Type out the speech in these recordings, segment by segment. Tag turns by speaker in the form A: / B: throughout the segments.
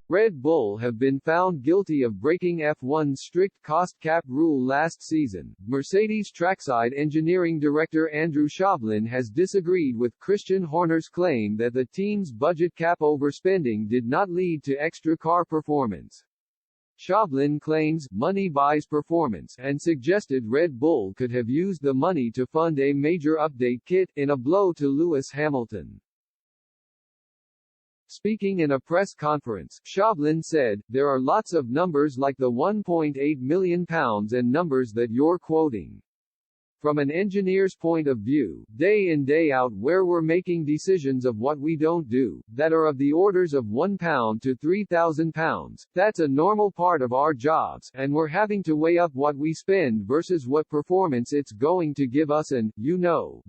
A: Red Bull have been found guilty of breaking F1's strict cost cap rule last season. Mercedes trackside engineering director Andrew Shovlin has disagreed with Christian Horner's claim that the team's budget cap overspending did not lead to extra car performance. Shovlin claims money buys performance and suggested Red Bull could have used the money to fund a major update kit, in a blow to Lewis Hamilton. Speaking in a press conference, Shovlin said, "There are lots of numbers like the £1.8 million and numbers that you're quoting. From an engineer's point of view, day in day out where we're making decisions of what we don't do, that are of the orders of £1 to £3,000, that's a normal part of our jobs, and we're having to weigh up what we spend versus what performance it's going to give us and,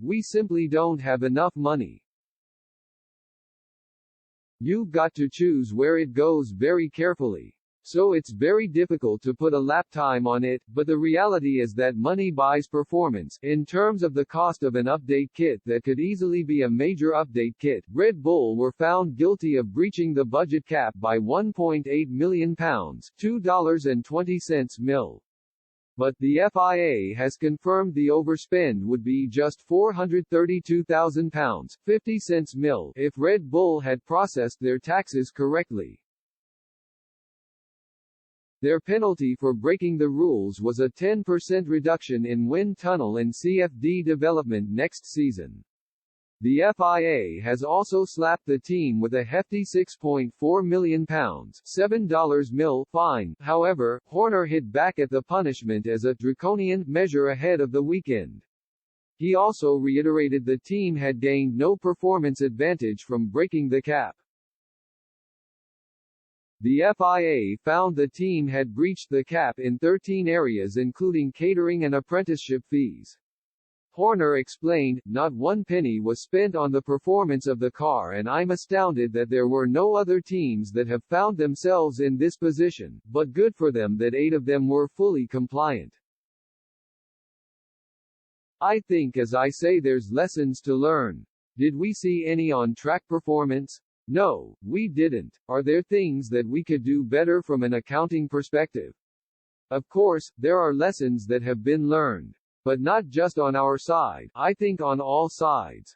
A: we simply don't have enough money. You've got to choose where it goes very carefully. So it's very difficult to put a lap time on it, but the reality is that money buys performance. In terms of the cost of an update kit that could easily be a major update kit, Red Bull were found guilty of breaching the budget cap by £1.8 million, $2.20 mil. But the FIA has confirmed the overspend would be just £432,000, 50 cents mil, if Red Bull had processed their taxes correctly. Their penalty for breaking the rules was a 10% reduction in wind tunnel and CFD development next season. The FIA has also slapped the team with a hefty £6.4 million $7 mil fine. However, Horner hit back at the punishment as a draconian measure ahead of the weekend. He also reiterated the team had gained no performance advantage from breaking the cap. The FIA found the team had breached the cap in 13 areas including catering and apprenticeship fees. Horner explained, "Not one penny was spent on the performance of the car and I'm astounded that there were no other teams that have found themselves in this position, but good for them that 8 of them were fully compliant. I think as I say there's lessons to learn. Did we see any on-track performance? No, we didn't. Are there things that we could do better from an accounting perspective? Of course, there are lessons that have been learned. But not just on our side, I think on all sides.